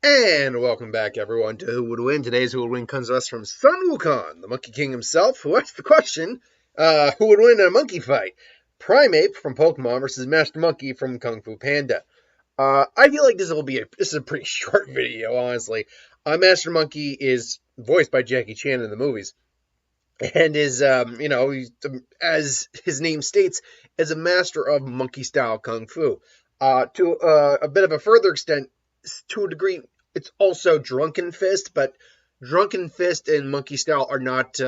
And welcome back, everyone, to Who Would Win. Today's Who Would Win comes to us from Sun Wukong, the Monkey King himself, who asked the question, who would win in a monkey fight? Primeape from Pokemon versus Master Monkey from Kung Fu Panda. I feel like this is a pretty short video, honestly. Master Monkey is voiced by Jackie Chan in the movies, and as his name states, is a master of monkey-style kung fu. To a bit of a further extent, to a degree, it's also Drunken Fist, but Drunken Fist and Monkey Style are not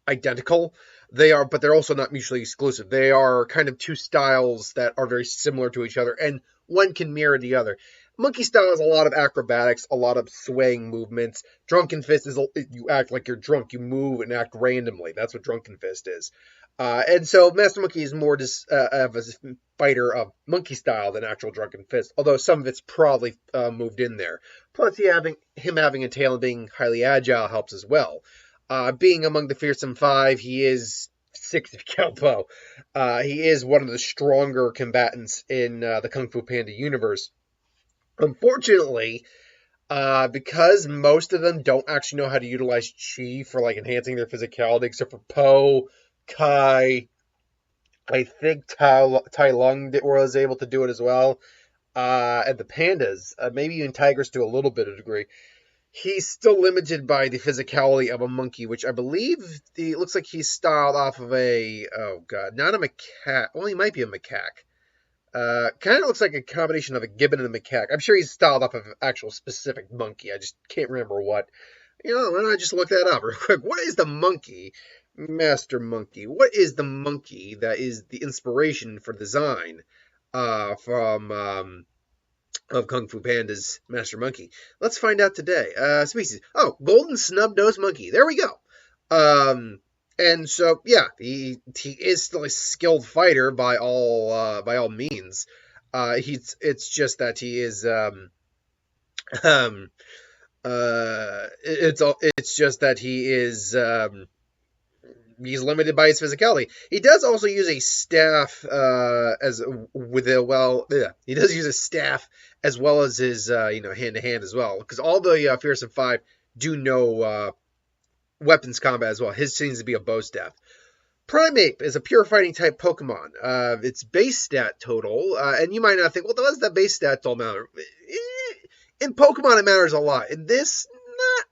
identical. But they're also not mutually exclusive. They are kind of two styles that are very similar to each other, and one can mirror the other. Monkey Style is a lot of acrobatics, a lot of swaying movements. Drunken Fist is you act like you're drunk, you move and act randomly. That's what Drunken Fist is. And so Master Monkey is more just of a fighter of Monkey Style than actual Drunken Fist, although some of it's probably moved in there. Plus, him having a tail and being highly agile helps as well. Being among the fearsome five, he is 6 if you count Poe. He is one of the stronger combatants in the Kung Fu Panda universe. Unfortunately, because most of them don't actually know how to utilize Chi for like enhancing their physicality, except for Poe, Kai, I think Tai Lung was able to do it as well, and the pandas, maybe even tigers to a little bit of degree. He's still limited by the physicality of a monkey, which I believe looks like he's styled off of not a macaque. Well, he might be a macaque. Kind of looks like a combination of a gibbon and a macaque. I'm sure he's styled off of an actual specific monkey. I just can't remember what. Why don't I just look that up real quick? What is the monkey? Master Monkey. What is the monkey that is the inspiration for design from of Kung Fu Panda's Master Monkey? Let's find out today. Species. Oh, golden snub-nosed monkey. There we go. And so, yeah, he is still a skilled fighter by all means. It's just that he is it's just that he is he's limited by his physicality. He does also use a staff he does use a staff as well as his hand to hand as well, because all the fearsome five do know weapons combat as well. His seems to be a bow staff. Primeape is a pure fighting type Pokemon. Its base stat total, and you might not think, well, what does that base stat total matter? In Pokemon, it matters a lot. In this, not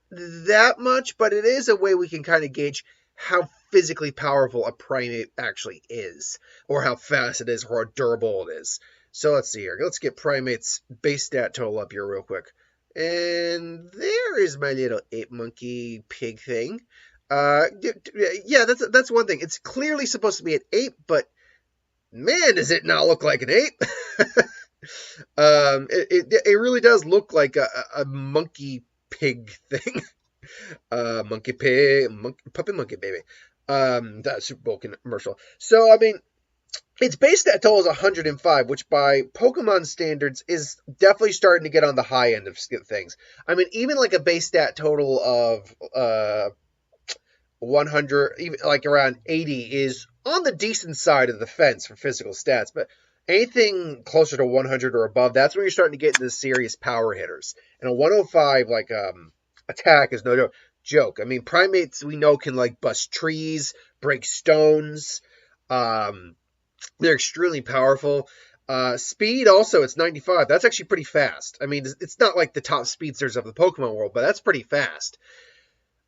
that much, but it is a way we can kind of gauge how physically powerful a Primeape actually is, or how fast it is, or how durable it is. So let's see here. Let's get Primeape's base stat total up here real quick. And there is my little ape monkey pig thing. Yeah, that's one thing. It's clearly supposed to be an ape, but man, does it not look like an ape. It really does look like a monkey pig thing. Monkey pig, puppy monkey baby. That Super Bowl commercial. So, I mean, its base stat total is 105, which by Pokemon standards is definitely starting to get on the high end of things. I mean, even like a base stat total of 100, even like around 80, is on the decent side of the fence for physical stats. But anything closer to 100 or above, that's when you're starting to get into the serious power hitters. And a 105 attack is no joke. I mean, primates we know can like bust trees, break stones. They're extremely powerful. Speed also, it's 95. That's actually pretty fast. I mean, it's not like the top speedsters of the Pokemon world, but that's pretty fast.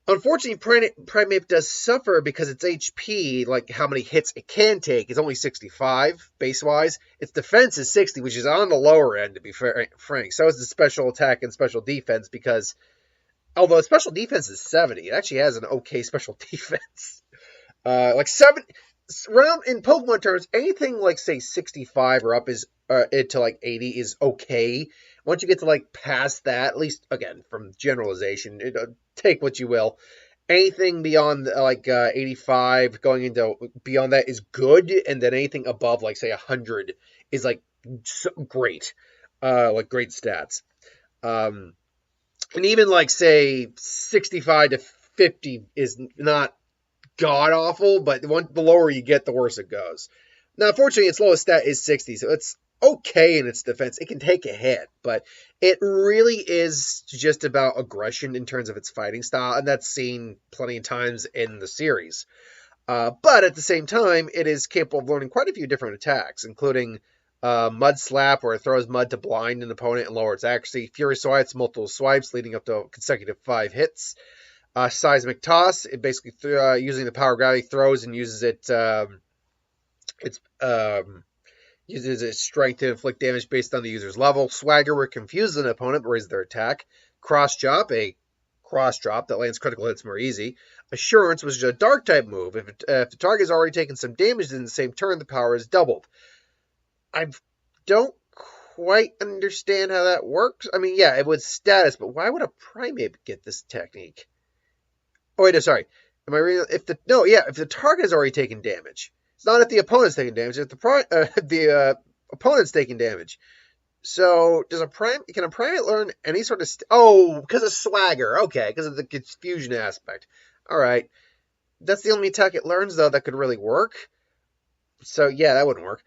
Unfortunately, Primeape does suffer because its HP, like how many hits it can take, is only 65 base-wise. Its defense is 60, which is on the lower end, to be frank. So is the special attack and special defense, because although special defense is 70, it actually has an okay special defense. In Pokemon terms, anything like, say, 65 or up is to like 80 is okay. Once you get to like past that, at least again from generalization, take what you will. Anything beyond 85, going into beyond that is good, and then anything above like say 100 is like great, like great stats. And even like say 65 to 50 is not god awful, but the lower you get, the worse it goes. Now, unfortunately, its lowest stat is 60, so it's okay in its defense. It can take a hit, but it really is just about aggression in terms of its fighting style, and that's seen plenty of times in the series. But at the same time, it is capable of learning quite a few different attacks, including Mud Slap, where it throws mud to blind an opponent and lower its accuracy. Fury Swipes, multiple swipes, leading up to consecutive 5 hits. Seismic Toss, it basically using the power of gravity throws and uses its uses its strength to inflict damage based on the user's level. Swagger, where it confuses an opponent but raises their attack. Cross Chop, a cross drop that lands critical hits more easy. Assurance, which is a dark type move. If the target has already taken some damage in the same turn, the power is doubled. I don't quite understand how that works. I mean, yeah, it would status, but why would a Primeape get this technique? Oh wait, no, sorry. Am I reading? If the target has already taken damage. It's not if the opponent's taking damage. If the opponent's taking damage. So can a Primeape learn any sort of because of swagger? Okay, because of the confusion aspect. All right, that's the only attack it learns though that could really work. So yeah, that wouldn't work.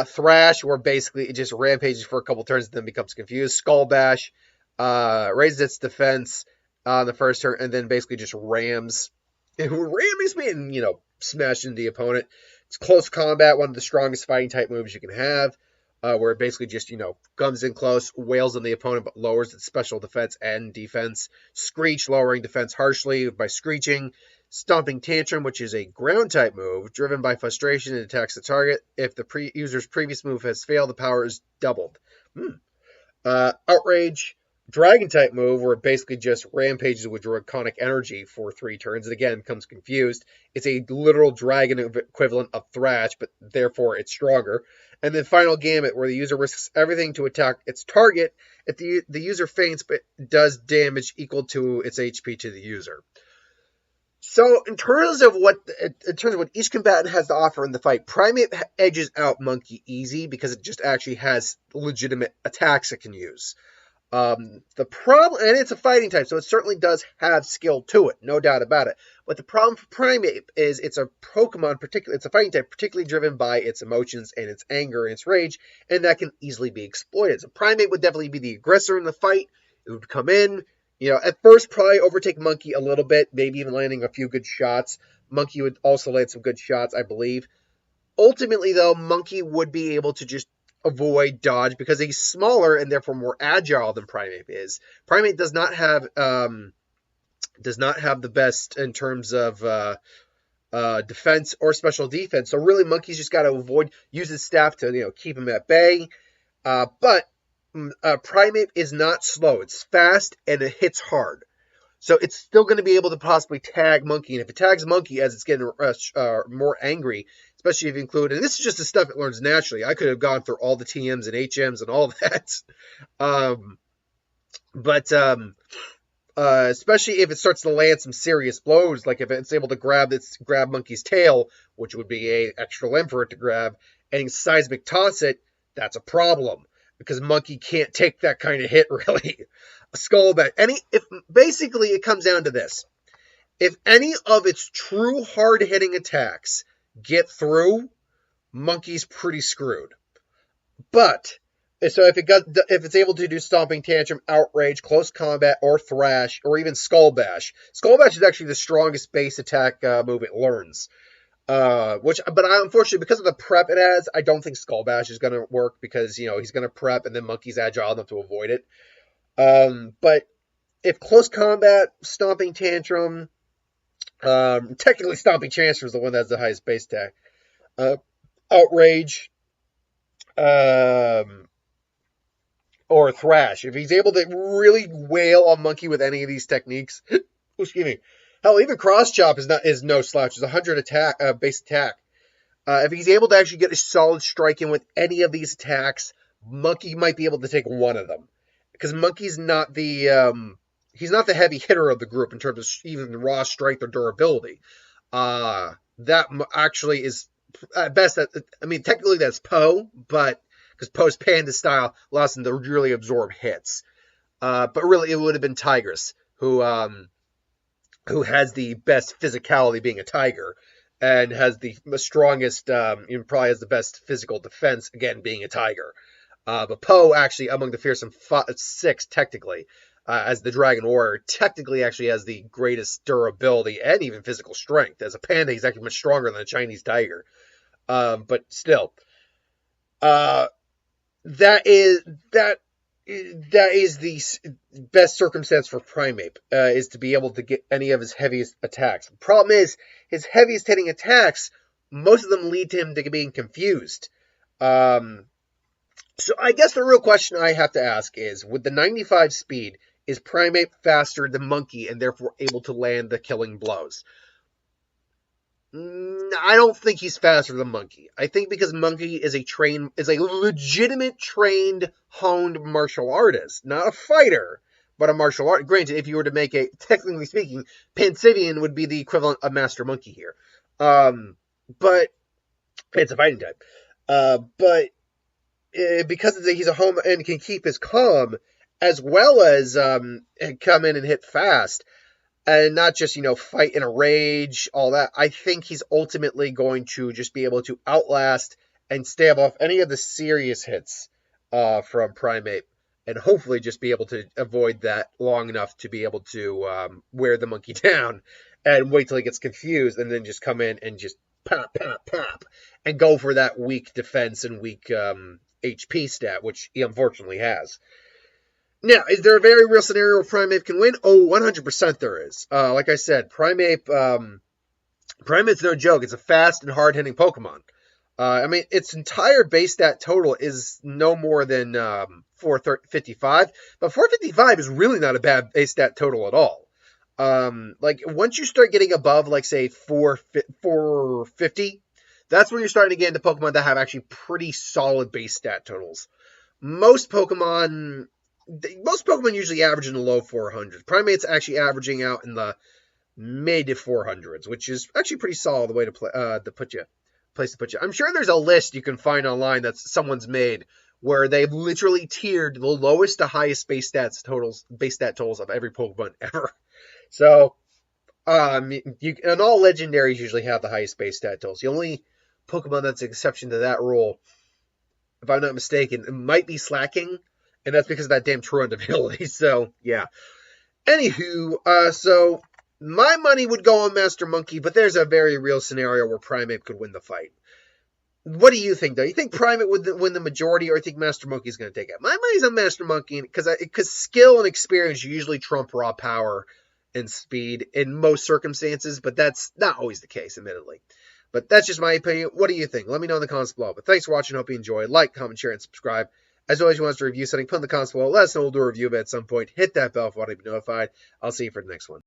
Thrash, where basically it just rampages for a couple turns and then becomes confused. Skull Bash, raises its defense on the first turn and then basically just rams. Ramming me and smash into the opponent. It's close combat, one of the strongest fighting type moves you can have. Where it basically just, comes in close, wails on the opponent, but lowers its special defense and defense. Screech, lowering defense harshly by screeching. Stomping Tantrum, which is a ground-type move, driven by frustration and attacks the target. If the user's previous move has failed, the power is doubled. Outrage, Dragon-type move, where it basically just rampages with draconic energy for 3 turns, and again, becomes confused. It's a literal dragon equivalent of Thrash, but therefore it's stronger. And then Final Gambit, where the user risks everything to attack its target if the user faints but does damage equal to its HP to the user. So in terms of what each combatant has to offer in the fight, Primeape edges out Monkey easy because it just actually has legitimate attacks it can use. The problem, and it's a fighting type, so it certainly does have skill to it, no doubt about it. But the problem for Primeape is it's a fighting type particularly driven by its emotions and its anger and its rage, and that can easily be exploited. So Primeape would definitely be the aggressor in the fight. It would come in, at first probably overtake Monkey a little bit, maybe even landing a few good shots. Monkey would also land some good shots, I believe. Ultimately, though, Monkey would be able to just avoid dodge because he's smaller and therefore more agile than Primeape is. Primeape does not have the best in terms of defense or special defense. So really, Monkey's just got to use his staff to keep him at bay. But Primeape is not slow. It's fast and it hits hard. So it's still going to be able to possibly tag Monkey. And if it tags Monkey as it's getting more angry, especially if you include, and this is just the stuff it learns naturally. I could have gone through all the TMs and HMs and all that. Especially if it starts to land some serious blows, like if it's able to grab Monkey's tail, which would be a extra limb for it to grab, and seismic toss it, that's a problem. Because Monkey can't take that kind of hit, really. A skull bash. Basically, it comes down to this. If any of its true hard-hitting attacks get through, Monkey's pretty screwed. But, so if it's able to do Stomping Tantrum, Outrage, Close Combat, or Thrash, or even Skull Bash. Skull Bash is actually the strongest base attack move it learns. But unfortunately, because of the prep it has, I don't think Skull Bash is going to work because, he's going to prep and then Monkey's agile enough to avoid it. But if Close Combat, Stomping Tantrum, technically Stomping Tantrum is the one that has the highest base attack. Outrage, or Thrash. If he's able to really wail on Monkey with any of these techniques, excuse me. Hell, even Cross Chop is no slouch. It's 100 base attack. If he's able to actually get a solid strike in with any of these attacks, Monkey might be able to take one of them. Because Monkey's not he's not the heavy hitter of the group in terms of even raw strength or durability. That actually is at best. Technically that's Poe, but because Poe's Panda style allows him to really absorb hits. But really, it would have been Tigress who has the best physicality being a tiger and has the strongest, probably has the best physical defense, again, being a tiger. But Poe actually, among the fearsome six, technically, as the Dragon Warrior, technically actually has the greatest durability and even physical strength. As a panda, he's actually much stronger than a Chinese tiger. But still, uh, that is that that is the best circumstance for Primeape, is to be able to get any of his heaviest attacks. The problem is, his heaviest hitting attacks, most of them lead to him to being confused. Um, so I guess the real question I have to ask is, with the 95 speed, is Primeape faster than Monkey and therefore able to land the killing blows? I don't think he's faster than Monkey. I think because Monkey is a legitimate trained, honed martial artist, not a fighter, but a martial art. Granted, if you were to make a, technically speaking, Pansivian would be the equivalent of Master Monkey here. But it's a fighting type. But because he's a home and can keep his calm, as well as come in and hit fast, and not just, fight in a rage, all that. I think he's ultimately going to just be able to outlast and stave off any of the serious hits from Primeape, and hopefully just be able to avoid that long enough to be able to wear the monkey down and wait till he gets confused and then just come in and just pop, pop, pop, and go for that weak defense and weak HP stat, which he unfortunately has. Now, is there a very real scenario where Primeape can win? Oh, 100% there is. Like I said, Primeape's no joke. It's a fast and hard-hitting Pokemon. Its entire base stat total is no more than 455, but 455 is really not a bad base stat total at all. Once you start getting above, say, 450, that's when you're starting to get into Pokemon that have actually pretty solid base stat totals. Most Pokemon usually average in the low 400s. Primate's actually averaging out in the mid 400s, which is actually pretty solid the way to put you. I'm sure there's a list you can find online that someone's made where they've literally tiered the lowest to highest base stat totals of every Pokemon ever. So, and all legendaries usually have the highest base stat totals. The only Pokemon that's an exception to that rule, if I'm not mistaken, it might be Slacking, and that's because of that damn Truant ability. So, yeah. Anywho, so my money would go on Master Monkey, but there's a very real scenario where Primeape could win the fight. What do you think, though? You think Primeape would win the majority, or you think Master Monkey's going to take it? My money's on Master Monkey, because skill and experience usually trump raw power and speed in most circumstances, but that's not always the case, admittedly. But that's just my opinion. What do you think? Let me know in the comments below. But thanks for watching. Hope you enjoyed. Like, comment, share, and subscribe. As always, you want us to review something, put in the comments below. Let us know. We'll do a review of it at some point. Hit that bell if you want to be notified. I'll see you for the next one.